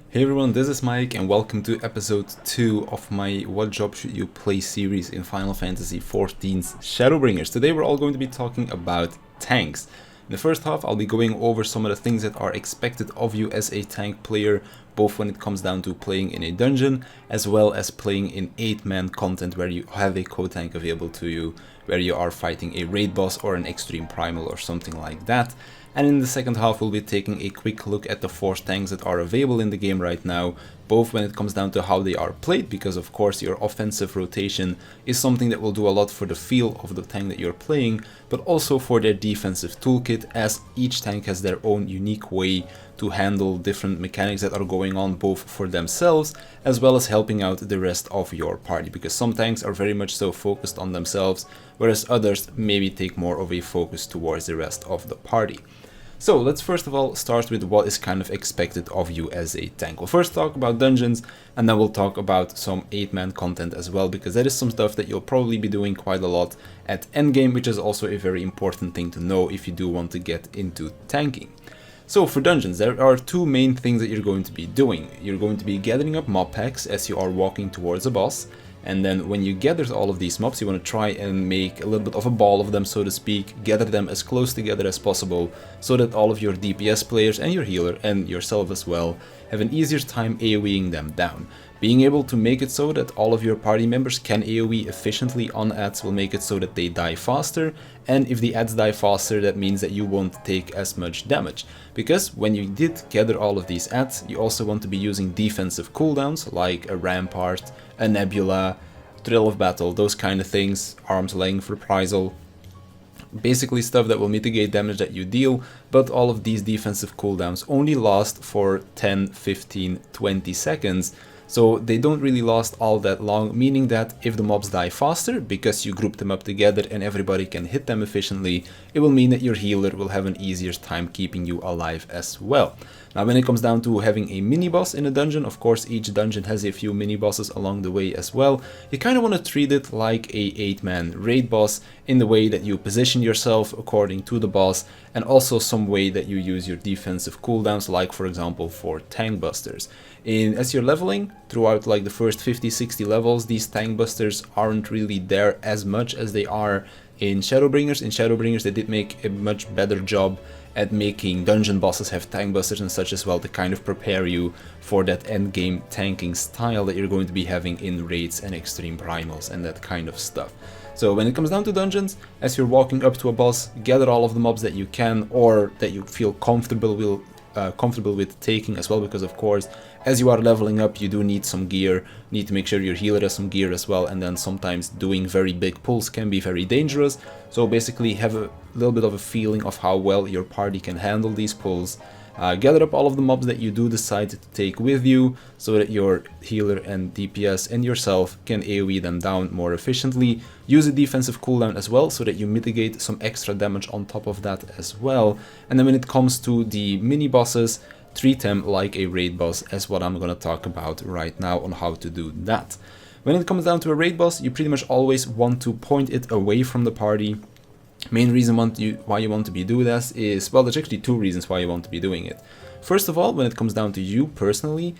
Hey everyone, this is Mike and welcome to episode 2 of my What Job Should You Play series in Final Fantasy XIV's Shadowbringers. Today we're all going to be talking about tanks. In the first half I'll be going over some of the things that are expected of you as a tank player, both when it comes down to playing in a dungeon as well as playing in 8-man content where you have a co-tank available to you, where you are fighting a raid boss or an extreme primal or something like that. And in the second half we'll be taking a quick look at the 4 tanks that are available in the game right now, both when it comes down to how they are played, because of course your offensive rotation is something that will do a lot for the feel of the tank that you're playing, but also for their defensive toolkit, as each tank has their own unique way to handle different mechanics that are going on both for themselves as well as helping out the rest of your party, because some tanks are very much so focused on themselves, whereas others maybe take more of a focus towards the rest of the party. So let's first of all start with what is kind of expected of you as a tank. We'll first talk about dungeons and then we'll talk about some 8-man content as well, because that is some stuff that you'll probably be doing quite a lot at endgame, which is also a very important thing to know if you do want to get into tanking. So for dungeons, there are 2 main things that you're going to be doing. You're going to be gathering up mob packs as you are walking towards a boss. And then when you gather all of these mobs, you want to try and make a little bit of a ball of them, so to speak, gather them as close together as possible, so that all of your DPS players and your healer and yourself as well have an easier time AoEing them down. Being able to make it so that all of your party members can AoE efficiently on adds will make it so that they die faster, and if the adds die faster, that means that you won't take as much damage. Because when you did gather all of these adds, you also want to be using defensive cooldowns like a Rampart, a Nebula, Thrill of Battle, those kind of things, Arm's Length, Reprisal. Basically stuff that will mitigate damage that you deal, but all of these defensive cooldowns only last for 10, 15, 20 seconds. So they don't really last all that long, meaning that if the mobs die faster, because you group them up together and everybody can hit them efficiently, it will mean that your healer will have an easier time keeping you alive as well. Now when it comes down to having a mini-boss in a dungeon, of course each dungeon has a few mini-bosses along the way as well. You kind of want to treat it like a 8-man raid boss, in the way that you position yourself according to the boss, and also some way that you use your defensive cooldowns, like for example for tank busters. As you're leveling throughout like the first 50-60 levels, these tank busters aren't really there as much as they are in Shadowbringers. In Shadowbringers they did make a much better job at making dungeon bosses have tank busters and such as well, to kind of prepare you for that end game tanking style that you're going to be having in raids and extreme primals and that kind of stuff. So when it comes down to dungeons, as you're walking up to a boss, gather all of the mobs that you can or that you feel comfortable with taking as well, because of course as you are leveling up you do need some gear, need to make sure your healer has some gear as well, and then sometimes doing very big pulls can be very dangerous. So basically have a little bit of a feeling of how well your party can handle these pulls. Gather up all of the mobs that you do decide to take with you, so that your healer and DPS and yourself can AoE them down more efficiently. Use a defensive cooldown as well, so that you mitigate some extra damage on top of that as well. And then when it comes to the mini bosses, treat them like a raid boss, as what I'm gonna talk about right now on how to do that. When it comes down to a raid boss, you pretty much always want to point it away from the party. Main reason why you want to be doing this is, well, there's actually 2 reasons why you want to be doing it. First of all, when it comes down to you personally,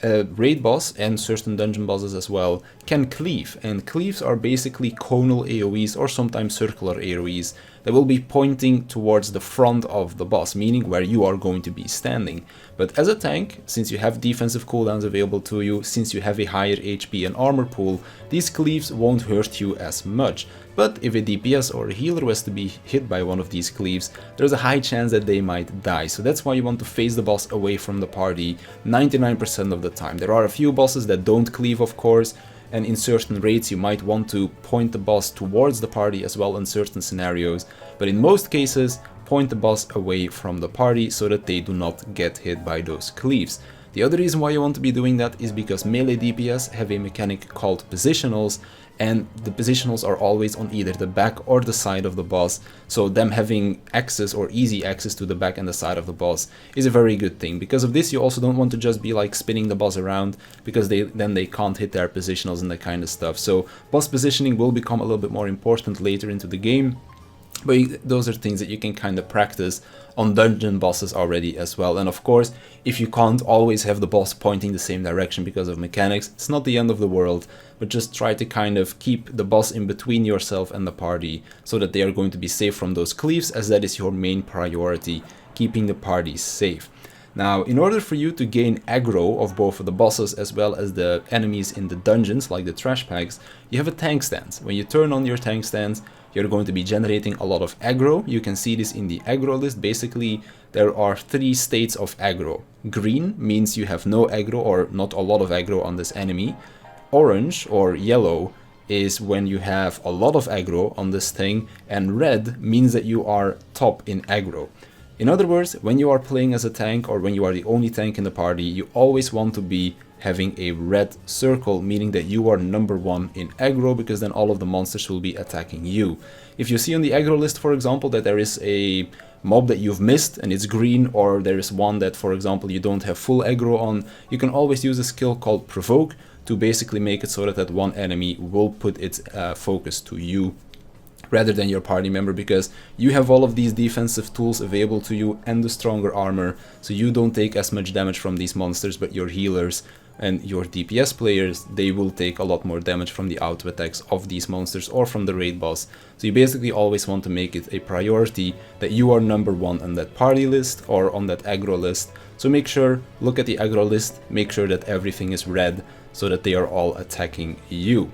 a raid boss and certain dungeon bosses as well can cleave, and cleaves are basically conal AoEs or sometimes circular AoEs that will be pointing towards the front of the boss, meaning where you are going to be standing. But as a tank, since you have defensive cooldowns available to you, since you have a higher HP and armor pool, these cleaves won't hurt you as much. But if a DPS or a healer was to be hit by one of these cleaves, there's a high chance that they might die. So that's why you want to face the boss away from the party 99% of the time. There are a few bosses that don't cleave, of course, and in certain raids you might want to point the boss towards the party as well in certain scenarios, but in most cases point the boss away from the party so that they do not get hit by those cleaves. The other reason why you want to be doing that is because melee DPS have a mechanic called positionals, and the positionals are always on either the back or the side of the boss, so them having access or easy access to the back and the side of the boss is a very good thing. Because of this, you also don't want to just be like spinning the boss around, because then they can't hit their positionals and that kind of stuff. So boss positioning will become a little bit more important later into the game. But those are things that you can kind of practice on dungeon bosses already as well. And of course, if you can't always have the boss pointing the same direction because of mechanics, it's not the end of the world, but just try to kind of keep the boss in between yourself and the party so that they are going to be safe from those cleaves, as that is your main priority, keeping the party safe. Now, in order for you to gain aggro of both of the bosses as well as the enemies in the dungeons, like the trash packs, you have a tank stance. When you turn on your tank stance, you're going to be generating a lot of aggro. You can see this in the aggro list. Basically, there are 3 states of aggro. Green means you have no aggro or not a lot of aggro on this enemy. Orange or yellow is when you have a lot of aggro on this thing, and red means that you are top in aggro. In other words, when you are playing as a tank or when you are the only tank in the party, you always want to be having a red circle, meaning that you are number 1 in aggro, because then all of the monsters will be attacking you. If you see on the aggro list, for example, that there is a mob that you've missed and it's green, or there is one that, for example, you don't have full aggro on, you can always use a skill called Provoke to basically make it so that one enemy will put its focus to you rather than your party member, because you have all of these defensive tools available to you and the stronger armor, so you don't take as much damage from these monsters, but your healers and your DPS players, they will take a lot more damage from the auto attacks of these monsters or from the raid boss. So you basically always want to make it a priority that you are number 1 on that party list or on that aggro list. So make sure, look at the aggro list, make sure that everything is red so that they are all attacking you.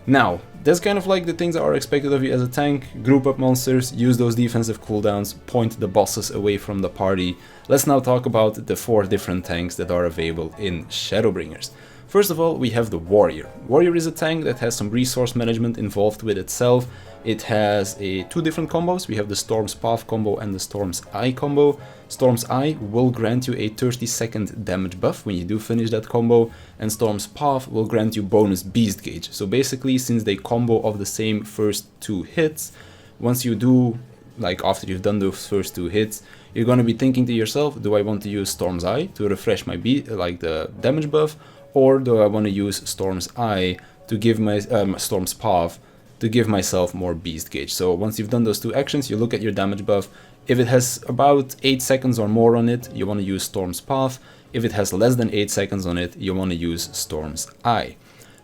Now, that's kind of like the things that are expected of you as a tank. Group up monsters, use those defensive cooldowns, point the bosses away from the party. Let's now talk about the 4 different tanks that are available in Shadowbringers. First of all, we have the Warrior. Warrior is a tank that has some resource management involved with itself. It has 2 different combos. We have the Storm's Path combo and the Storm's Eye combo. Storm's Eye will grant you a 30-second damage buff when you do finish that combo, and Storm's Path will grant you bonus beast gauge. So basically, since they combo of the same first 2 hits, once you do, like after you've done those first 2 hits, you're going to be thinking to yourself, do I want to use Storm's Eye to refresh my the damage buff, or do I want to use Storm's Eye to give my Storm's Path to give myself more beast gauge? So once you've done those 2 actions, you look at your damage buff. If it has about 8 seconds or more on it, you want to use Storm's Path. If it has less than 8 seconds on it, you want to use Storm's Eye.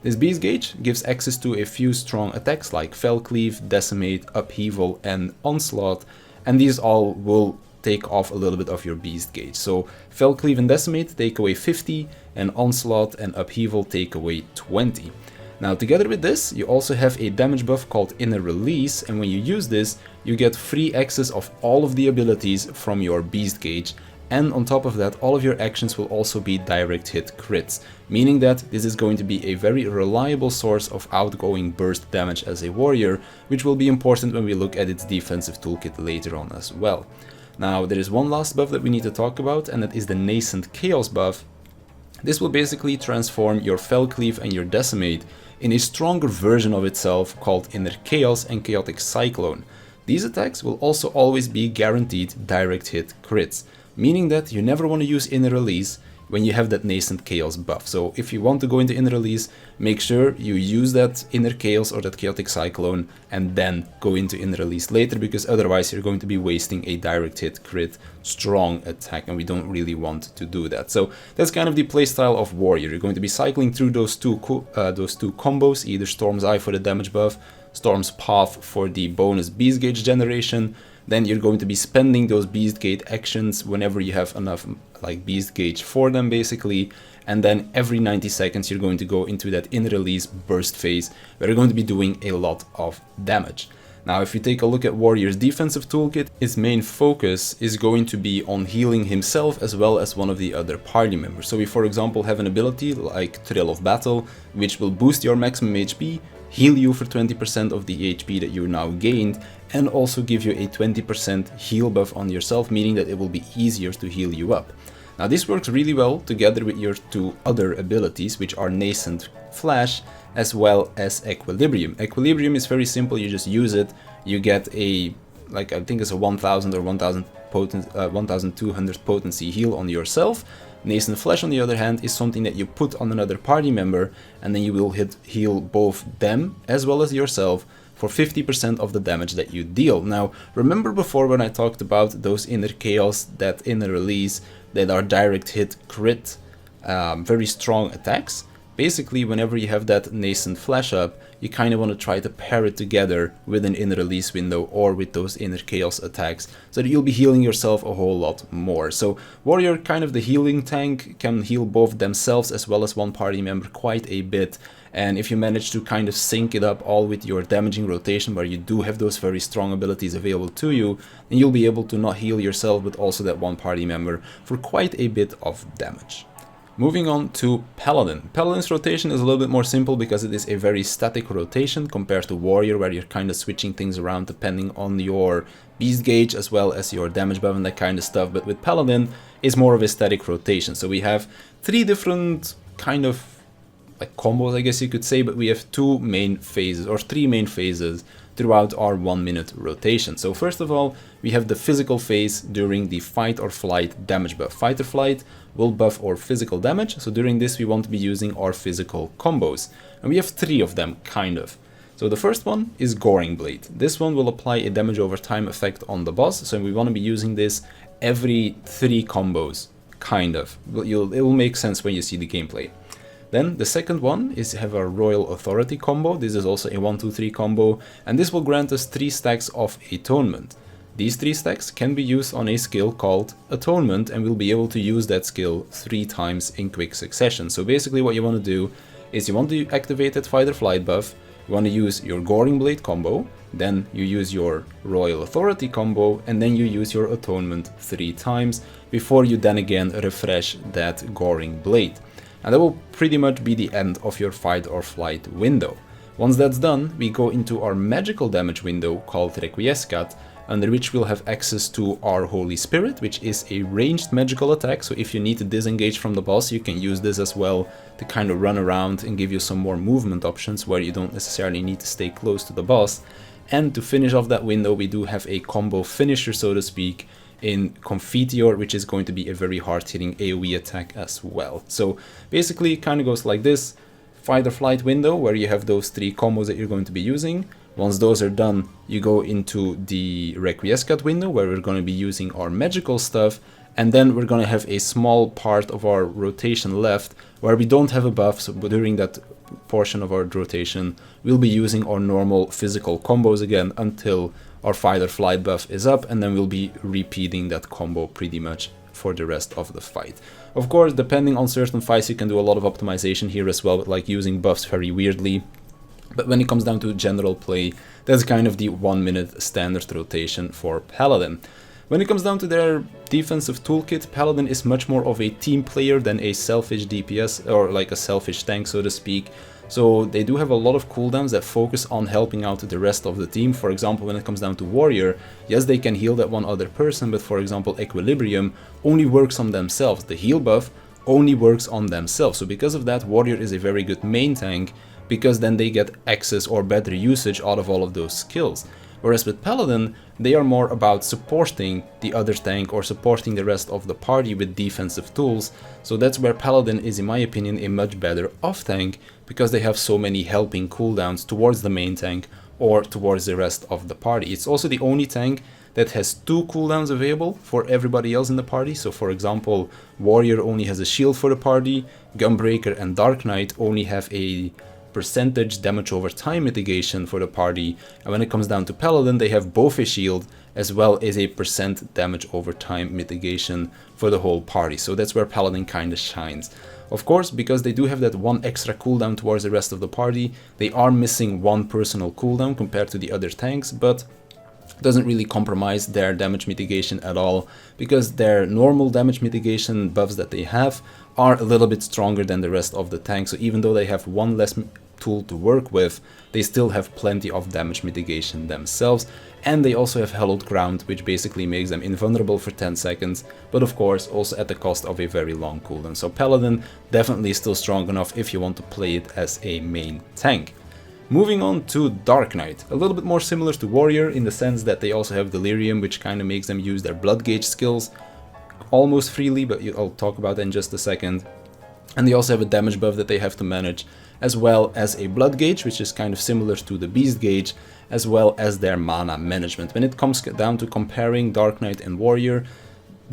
This beast gauge gives access to a few strong attacks like Fell Cleave, Decimate, Upheaval and Onslaught, and these all will take off a little bit of your beast gauge. So Fell Cleave and Decimate take away 50, and Onslaught and Upheaval take away 20. Now, together with this, you also have a damage buff called Inner Release, and when you use this, you get free access of all of the abilities from your beast gauge, and on top of that, all of your actions will also be direct hit crits, meaning that this is going to be a very reliable source of outgoing burst damage as a warrior, which will be important when we look at its defensive toolkit later on as well. Now, there is one last buff that we need to talk about, and that is the Nascent Chaos buff. This will basically transform your Fell Cleave and your Decimate in a stronger version of itself called Inner Chaos and Chaotic Cyclone. These attacks will also always be guaranteed direct hit crits, meaning that you never want to use Inner Release when you have that Nascent Chaos buff. So if you want to go into Inner Release, make sure you use that Inner Chaos or that Chaotic Cyclone and then go into Inner Release later, because otherwise you're going to be wasting a direct hit crit strong attack, and we don't really want to do that. So that's kind of the playstyle of Warrior. You're going to be cycling through those two combos, either Storm's Eye for the damage buff, Storm's Path for the bonus beast gauge generation. Then you're going to be spending those beast gauge actions whenever you have enough like beast gauge for them basically, and then every 90 seconds you're going to go into that in release burst phase where you're going to be doing a lot of damage. Now if you take a look at Warrior's defensive toolkit, its main focus is going to be on healing himself as well as one of the other party members. So we for example have an ability like Thrill of Battle, which will boost your maximum HP, heal you for 20% of the HP that you now gained, and also give you a 20% heal buff on yourself, meaning that it will be easier to heal you up. Now this works really well together with your two other abilities, which are Nascent Flash as well as Equilibrium. Equilibrium is very simple, you just use it, you get a, like I think it's a 1000 or 1200 potency heal on yourself. Nascent Flash on the other hand is something that you put on another party member, and then you will heal both them as well as yourself for 50% of the damage that you deal. Now, remember before when I talked about those inner chaos, that inner release, that are direct hit crit, very strong attacks? Basically, whenever you have that nascent flash up, you kind of want to try to pair it together with an inner release window or with those inner chaos attacks, so that you'll be healing yourself a whole lot more. So warrior, kind of the healing tank, can heal both themselves as well as one party member quite a bit. And if you manage to kind of sync it up all with your damaging rotation, where you do have those very strong abilities available to you, then you'll be able to not heal yourself but also that one party member for quite a bit of damage. Moving on to Paladin. Paladin's rotation is a little bit more simple because it is a very static rotation compared to Warrior, where you're kind of switching things around depending on your beast gauge as well as your damage buff and that kind of stuff. But with Paladin, it's more of a static rotation. So we have 3 different kind of like combos, I guess you could say, but we have 2 main phases or 3 main phases throughout our 1 minute rotation. So first of all, we have the physical phase during the fight or flight damage buff. Fight or flight will buff our physical damage, so during this we want to be using our physical combos. And we have 3 of them, kind of. So the first one is Goring Blade. This one will apply a damage over time effect on the boss, so we want to be using this every 3 combos, kind of. It will make sense when you see the gameplay. Then the second one is have a Royal Authority combo. This is also a 1-2-3 combo, and this will grant us 3 stacks of Atonement. These 3 stacks can be used on a skill called Atonement, and we'll be able to use that skill 3 times in quick succession. So basically what you want to do is you want to activate that fight or flight buff, you want to use your Goring Blade combo, then you use your Royal Authority combo, and then you use your Atonement 3 times before you then again refresh that Goring Blade. And that will pretty much be the end of your fight or flight window. Once that's done, we go into our magical damage window called Requiescat, under which we'll have access to our Holy Spirit, which is a ranged magical attack. So if you need to disengage from the boss, you can use this as well to kind of run around and give you some more movement options where you don't necessarily need to stay close to the boss. And to finish off that window, we do have a combo finisher, so to speak, in Confiteor, which is going to be a very hard-hitting AoE attack as well. So basically it kind of goes like this: fight or flight window, where you have those 3 combos that you're going to be using. Once those are done, you go into the Requiescat window, where we're going to be using our magical stuff, and then we're going to have a small part of our rotation left where we don't have a buff, so during that portion of our rotation we'll be using our normal physical combos again until our fight or flight buff is up, and then we'll be repeating that combo pretty much for the rest of the fight. Of course, depending on certain fights, you can do a lot of optimization here as well, like using buffs very weirdly. But when it comes down to general play, that's kind of the 1 minute standard rotation for Paladin. When it comes down to their defensive toolkit, Paladin is much more of a team player than a selfish DPS, or like a selfish tank, so to speak. So they do have a lot of cooldowns that focus on helping out the rest of the team. For example, when it comes down to Warrior, yes, they can heal that one other person, but for example, Equilibrium only works on themselves. The heal buff only works on themselves. So because of that, Warrior is a very good main tank, because then they get access or better usage out of all of those skills. Whereas with Paladin, they are more about supporting the other tank or supporting the rest of the party with defensive tools. So that's where Paladin is, in my opinion, a much better off tank, because they have so many helping cooldowns towards the main tank or towards the rest of the party. It's also the only tank that has 2 cooldowns available for everybody else in the party. So for example, Warrior only has a shield for the party, Gunbreaker and Dark Knight only have a percentage damage over time mitigation for the party, and when it comes down to Paladin, they have both a shield as well as a percent damage over time mitigation for the whole party. So that's where Paladin kind of shines. Of course, because they do have that 1 extra cooldown towards the rest of the party, they are missing 1 personal cooldown compared to the other tanks, but doesn't really compromise their damage mitigation at all, because their normal damage mitigation buffs that they have are a little bit stronger than the rest of the tank. So even though they have 1 less tool to work with, they still have plenty of damage mitigation themselves, and they also have hallowed ground, which basically makes them invulnerable for 10 seconds, but of course also at the cost of a very long cooldown. So Paladin definitely still strong enough if you want to play it as a main tank. Moving on to Dark Knight, a little bit more similar to Warrior in the sense that they also have Delirium, which kind of makes them use their blood gauge skills almost freely, but I'll talk about that in just a second. And they also have a damage buff that they have to manage, as well as a blood gauge, which is kind of similar to the beast gauge, as well as their mana management. When it comes down to comparing Dark Knight and Warrior,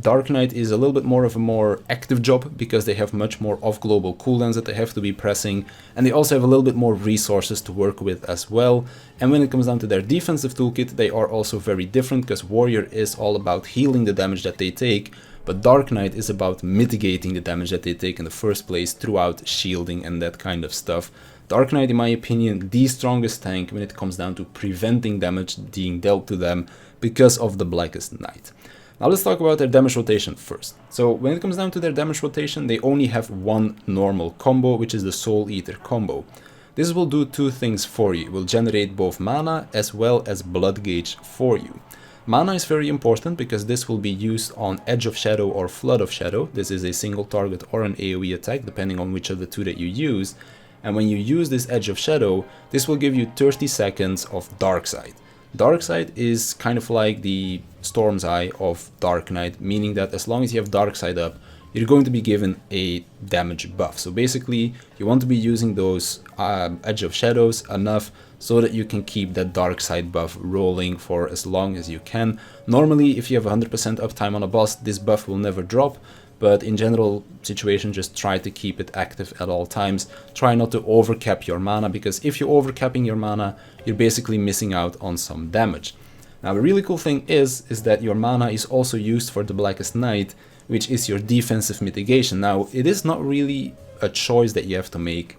Dark Knight is a little bit more of a more active job because they have much more off-global cooldowns that they have to be pressing, and they also have a little bit more resources to work with as well. And when it comes down to their defensive toolkit, they are also very different because Warrior is all about healing the damage that they take, but Dark Knight is about mitigating the damage that they take in the first place throughout shielding and that kind of stuff. Dark Knight, in my opinion, the strongest tank when it comes down to preventing damage being dealt to them because of the Blackest Night. Now let's talk about their damage rotation first. So when it comes down to their damage rotation, they only have one normal combo, which is the Soul Eater combo. This will do two things for you. It will generate both mana as well as blood gauge for you. Mana is very important because this will be used on Edge of Shadow or Flood of Shadow. This is a single target or an AoE attack, depending on which of the two that you use. And when you use this Edge of Shadow, this will give you 30 seconds of Darkside. Darkside is kind of like the Storm's Eye of Dark Knight, meaning that as long as you have Darkside up, you're going to be given a damage buff. So basically, you want to be using those Edge of Shadows enough so that you can keep that Darkside buff rolling for as long as you can. Normally, if you have 100% uptime on a boss, this buff will never drop, but in general situation, just try to keep it active at all times. Try not to overcap your mana, because if you're overcapping your mana, you're basically missing out on some damage. Now, the really cool thing is that your mana is also used for the Blackest Night, which is your defensive mitigation. Now, it is not really a choice that you have to make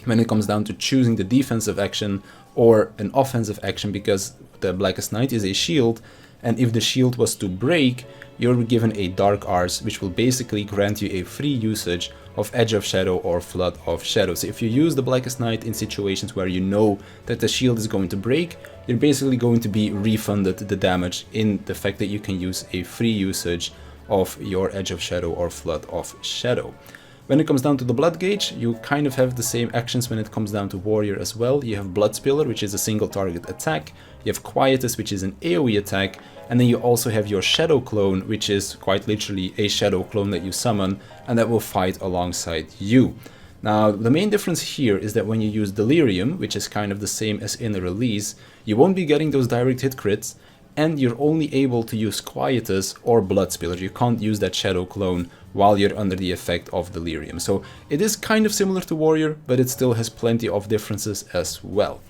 when it comes down to choosing the defensive action or an offensive action, because the Blackest Night is a shield, and if the shield was to break, you're given a Dark Arts, which will basically grant you a free usage of Edge of Shadow or Flood of Shadow. So if you use the Blackest Night in situations where you know that the shield is going to break, you're basically going to be refunded the damage in the fact that you can use a free usage of your Edge of Shadow or Flood of Shadow. When it comes down to the blood gauge, you kind of have the same actions when it comes down to Warrior as well. You have Blood Spiller, which is a single target attack. You have Quietus, which is an AoE attack. And then you also have your Shadow Clone, which is quite literally a Shadow Clone that you summon and that will fight alongside you. Now, the main difference here is that when you use Delirium, which is kind of the same as in the release, you won't be getting those direct hit crits, and you're only able to use Quietus or Blood Spiller. You can't use that Shadow Clone while you're under the effect of Delirium. So it is kind of similar to Warrior, but it still has plenty of differences as well.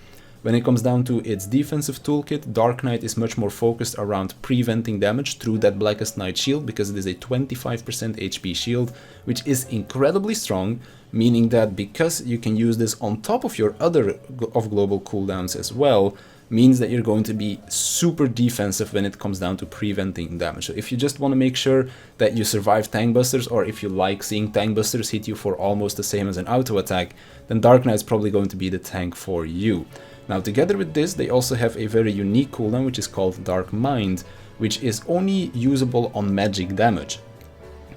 When it comes down to its defensive toolkit, Dark Knight is much more focused around preventing damage through that Blackest Night shield, because it is a 25% HP shield, which is incredibly strong, meaning that because you can use this on top of your other off-global cooldowns as well, means that you're going to be super defensive when it comes down to preventing damage. So if you just want to make sure that you survive tank busters, or if you like seeing tank busters hit you for almost the same as an auto attack, then Dark Knight is probably going to be the tank for you. Now, together with this, they also have a very unique cooldown, which is called Dark Mind, which is only usable on magic damage.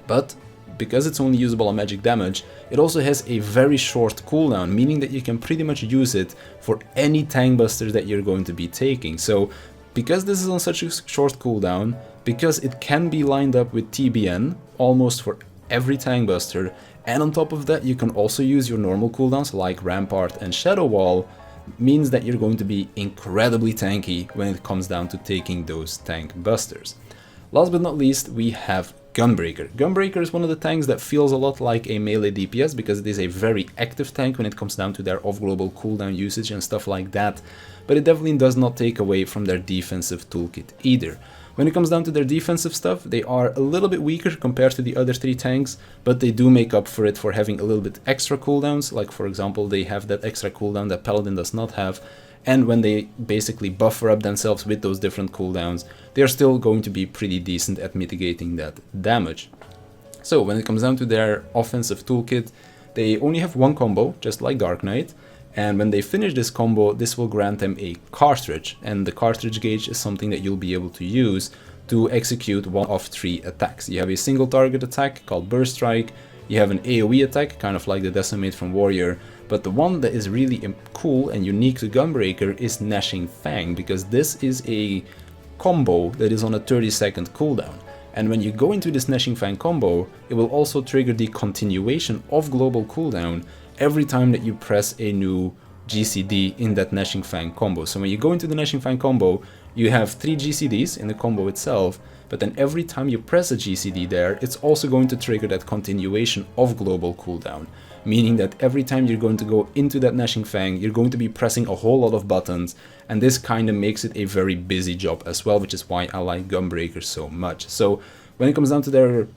But because it's only usable on magic damage, it also has a very short cooldown, meaning that you can pretty much use it for any tank buster that you're going to be taking. So because this is on such a short cooldown, because it can be lined up with TBN almost for every tank buster, and on top of that you can also use your normal cooldowns like Rampart and Shadow Wall, means that you're going to be incredibly tanky when it comes down to taking those tank busters. Last but not least, we have Gunbreaker. Gunbreaker is one of the tanks that feels a lot like a melee DPS, because it is a very active tank when it comes down to their off-global cooldown usage and stuff like that, but it definitely does not take away from their defensive toolkit either. When it comes down to their defensive stuff, they are a little bit weaker compared to the other three tanks, but they do make up for it for having a little bit extra cooldowns. Like, for example, they have that extra cooldown that Paladin does not have, and when they basically buffer up themselves with those different cooldowns, they're still going to be pretty decent at mitigating that damage. So when it comes down to their offensive toolkit, they only have one combo, just like Dark Knight, and when they finish this combo, this will grant them a cartridge, and the cartridge gauge is something that you'll be able to use to execute one of three attacks. You have a single target attack called Burst Strike, you have an AoE attack, kind of like the Decimate from Warrior, but the one that is really cool and unique to Gunbreaker is Gnashing Fang, because this is a combo that is on a 30-second cooldown. And when you go into this Gnashing Fang combo, it will also trigger the continuation of global cooldown, every time that you press a new GCD in that Gnashing Fang combo. So when you go into the Gnashing Fang combo, you have 3 GCDs in the combo itself, but then every time you press a GCD there, it's also going to trigger that continuation of global cooldown, meaning that every time you're going to go into that Gnashing Fang, you're going to be pressing a whole lot of buttons, and this kind of makes it a very busy job as well, which is why I like Gunbreaker so much. So when it comes down to their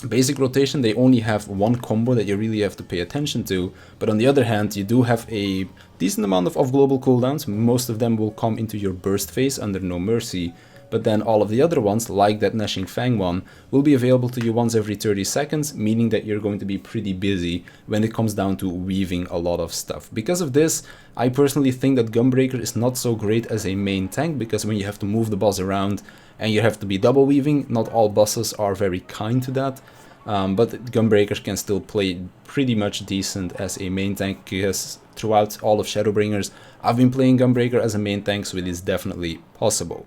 basic rotation, they only have one combo that you really have to pay attention to, but on the other hand, you do have a decent amount of global cooldowns. Most of them will come into your burst phase under No Mercy, but then all of the other ones, like that Gnashing Fang one, will be available to you once every 30 seconds, meaning that you're going to be pretty busy when it comes down to weaving a lot of stuff. Because of this, I personally think that Gunbreaker is not so great as a main tank, because when you have to move the boss around and you have to be double weaving, not all bosses are very kind to that. But Gunbreaker can still play pretty much decent as a main tank, because throughout all of Shadowbringers, I've been playing Gunbreaker as a main tank, so it is definitely possible.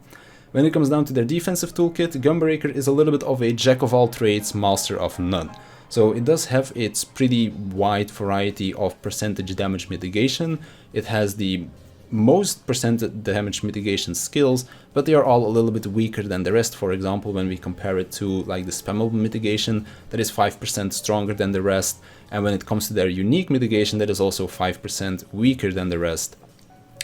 When it comes down to their defensive toolkit, Gunbreaker is a little bit of a jack of all trades, master of none. So it does have its pretty wide variety of percentage damage mitigation. It has the most percentage damage mitigation skills, but they are all a little bit weaker than the rest. For example, when we compare it to like the spammable mitigation, that is 5% stronger than the rest, and when it comes to their unique mitigation, that is also 5% weaker than the rest.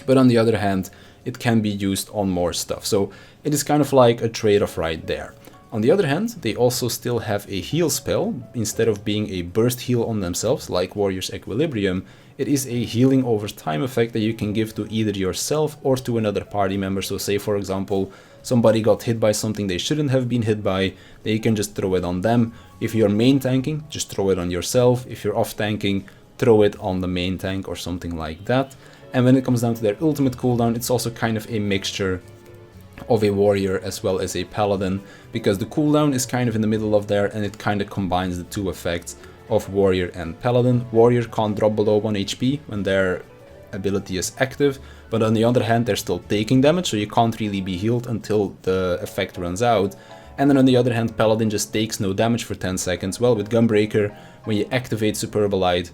But on the other hand, it can be used on more stuff, so it is kind of like a trade-off right there. On the other hand, they also still have a heal spell. Instead of being a burst heal on themselves like Warrior's Equilibrium, it is a healing over time effect that you can give to either yourself or to another party member. So say for example, somebody got hit by something they shouldn't have been hit by, they can just throw it on them. If you're main tanking, just throw it on yourself. If you're off tanking, throw it on the main tank or something like that. And when it comes down to their ultimate cooldown, it's also kind of a mixture of a warrior as well as a paladin, because the cooldown is kind of in the middle of there, and it kind of combines the two effects of warrior and paladin. Warrior can't drop below 1 HP when their ability is active, but on the other hand they're still taking damage, so you can't really be healed until the effect runs out. And then on the other hand, paladin just takes no damage for 10 seconds. Well, with Gunbreaker, when you activate Superbolide,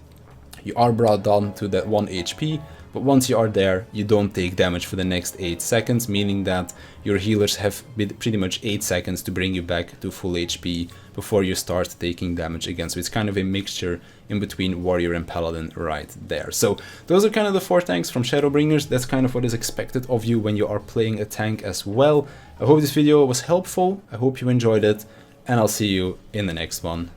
you are brought down to that 1 HP, but once you are there, you don't take damage for the next 8 seconds, meaning that your healers have pretty much 8 seconds to bring you back to full HP before you start taking damage again. So it's kind of a mixture in between Warrior and Paladin right there. So those are kind of the 4 tanks from Shadowbringers. That's kind of what is expected of you when you are playing a tank as well. I hope this video was helpful, I hope you enjoyed it, and I'll see you in the next one.